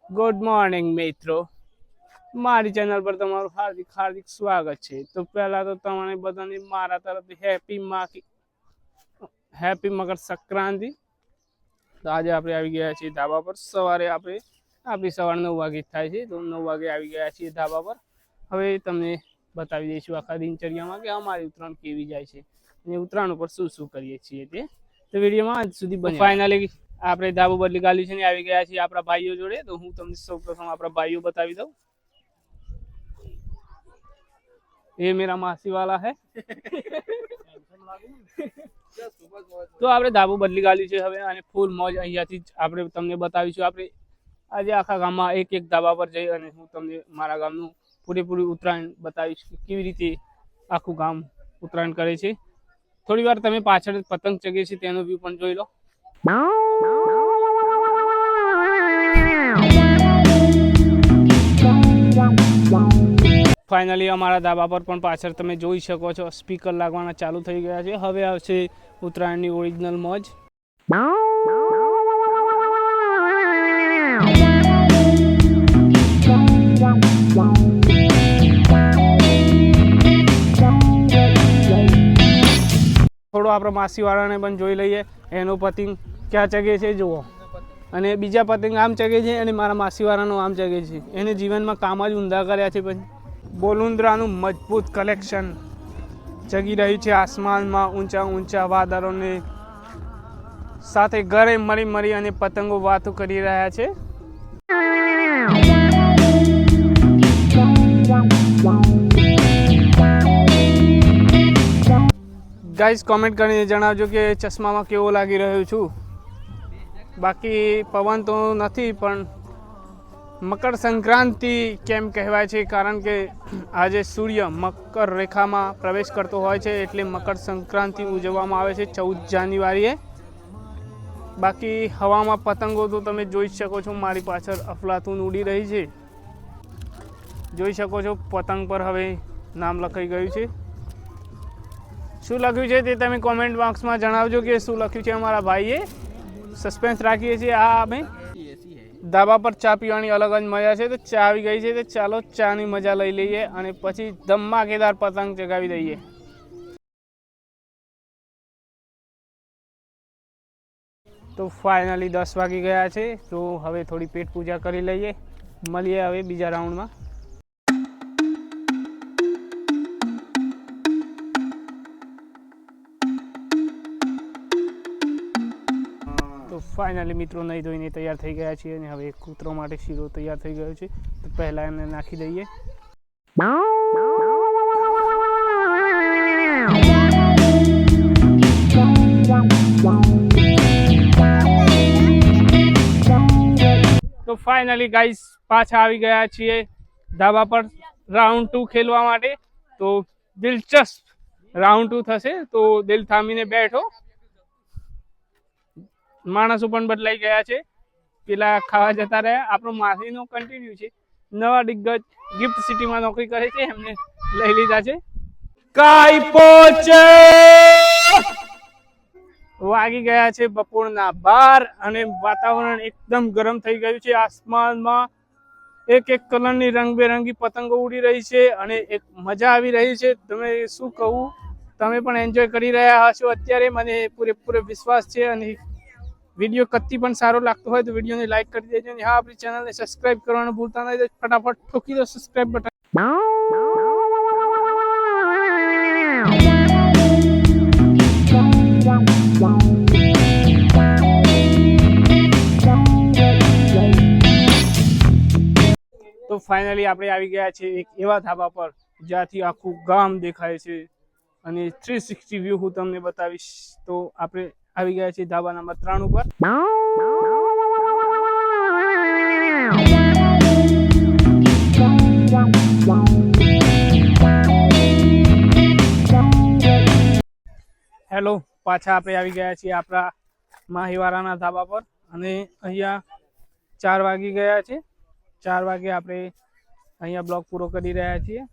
Good morning મિત્રો, મારી channel પર તમારું હાર્દિક હાર્દિક સ્વાગત છે। તો પહેલા તો તમને બધાને મારા તરફથી હેપી મકર સંક્રાંતિ। તો આજે આપણે આવી ગયા છીએ ધાબા પર। સવારે આપણી સવાર 9 વાગે થાય છે, તો 9 વાગે આવી ગયા છીએ ધાબા પર। હવે તમને બતાવી દઈશું આખા દિનચર્યામાં કે અમારી ઉત્તરાયણ કેવી જાય છે અને ઉત્તરાયણ ઉપર શું શું કરીએ છીએ તે। તો વિડીયોમાં અંત સુધી બન્યા। ફાઇનલી આપણે ધાબુ બદલી ગાલ્યું છે ને આવી ગયા છીએ આપણા ભાઈઓ જોડે। તો હું તમને સૌપ્રથમ આપણા ભાઈઓ બતાવી દઉં। ये मेरा मासी वाला है। તો આપણે ધાબુ બદલી ગાલ્યું છે હવે અને ફૂલ મોજ અહીંયાથી આપણે તમને બતાવીશું। આપણે આજે આખા ગામમાં એક એક ધાબા પર જઈ અને હું તમને મારા ગામનું પૂરેપૂરી ઉત્તરાયણ બતાવીશ કે કેવી રીતે આખું ગામ ઉત્તરાયણ કરે છે। થોડી વાર તમે પાછળ પતંગ ચગે છે તેનો વ્યૂ પણ જોઈ લો। ફાઇનલી અમારા ધાબા પર પણ પાછળ તમે જોઈ શકો છો સ્પીકર લાગવાના ચાલુ થઈ ગયા છે। હવે આવશે ઉત્તરાયણની ઓરિજિનલ મોજ। થોડો આપણો માસીવાળાને પણ જોઈ લઈએ એનો પતંગ ક્યાં ચગે છે જુઓ, અને બીજા પતંગ આમ ચગે છે અને મારા માસીવાળાનો આમ ચગે છે। એને જીવનમાં કામ જ ઊંધા કર્યા છે। પછી બોલુંદ્રાનું મજબૂત કલેક્શન ચગી રહ્યું છે આસમાનમાં ઊંચા ઊંચા વાદળોને સાથે ઘરે મળી અને પતંગો વાતો કરી રહ્યા છે। ગાઈઝ કોમેન્ટ કરીને જણાવજો કે ચશ્મામાં કેવો લાગી રહ્યો છું। બાકી પવન તો નથી પણ મકર સંક્રાંતિ કેમ કહેવાય છે કારણ કે આજે સૂર્ય મકર રેખામાં પ્રવેશ કરતો હોય છે, એટલે મકર સંક્રાંતિ ઉજવવામાં આવે છે 14 જાન્યુઆરીએ। બાકી હવામાં પતંગો તો તમે જોઈ શકો છો, મારી પાછળ અફલાતુન ઉડી રહી છે। જોઈ શકો છો પતંગ પર હવે નામ લખાઈ ગયું છે। શું લખ્યું છે તે તમે કોમેન્ટ બોક્સમાં જણાવજો કે શું લખ્યું છે અમારા ભાઈએ। સસ્પેન્સ રાખીએ છીએ। આ અમે ધાબા પર ચા પીવાની અલગ જ મજા છે। તો ચા આવી ગઈ છે, તો ચાલો ચાની મજા લઈ લઈએ અને પછી ધમાકેદાર પતંગ ચગાવી દઈએ। તો ફાઇનલી 10 વાગી ગયા છે, તો હવે થોડી પેટ પૂજા કરી લઈએ। મળીએ હવે બીજા રાઉન્ડમાં। તો ફાઇનલી મિત્રો નહીં ધોઈને તૈયાર થઈ ગયા છીએ અને હવે કૂતરો માટે શીરો તૈયાર થઈ ગયો છે, તો પહેલાં એને નાખી દઈએ। તો ફાઇનલી ગાઈસ પાછા આવી ગયા છીએ ધાબા પર રાઉન્ડ 2 ખેલવા માટે। તો દિલચસ્પ રાઉન્ડ 2 થશે, તો દિલ થામીને બેઠો। માણસો પણ બદલાઈ ગયા છે, પેલા ખાવા જતા રહ્યા। આપણો માસીનો કન્ટિન્યુ છે, નવા દિગ્ગજ ગિફ્ટ સિટીમાં નોકરી કરે છે, એમને લઈ લીધા છે। કાઈ પહોંચે વાગી ગયા છે બપોરના 12 અને વાતાવરણ એકદમ ગરમ થઈ ગયું છે। આસમાનમાં એક એક કલરની રંગબેરંગી પતંગો ઉડી રહી છે અને એક મજા આવી રહી છે। તમે શું કહું, તમે પણ એન્જોય કરી રહ્યા હશો અત્યારે, મને પૂરેપૂરો વિશ્વાસ છે। અને વિડીયો કત્તી પણ સારો લાગતો હોય તો વિડીયોને લાઈક કરી દેજો અને હા આપણી ચેનલને સબસ્ક્રાઇબ કરવાનું ભૂલતા નહીં, તો ફટાફટ ઠોકી દો સબસ્ક્રાઇબ બટન। તો ફાઇનલી આપણે આવી ગયા છે એક એવા ધાબા પર જ્યાંથી આખું ગામ દેખાય છે અને 360 વ્યૂ હું તમને બતાવીશ। તો આપણે આવી ગયા છીએ ધાબા નંબર 3 ઉપર। હેલો, પાછા આપણે આવી ગયા છીએ આપણા માહીવાળાના ધાબા પર અને અહીંયા 4 વાગી ગયા છે। 4 વાગે આપણે અહીંયા બ્લોગ પૂરો કરી રહ્યા છીએ।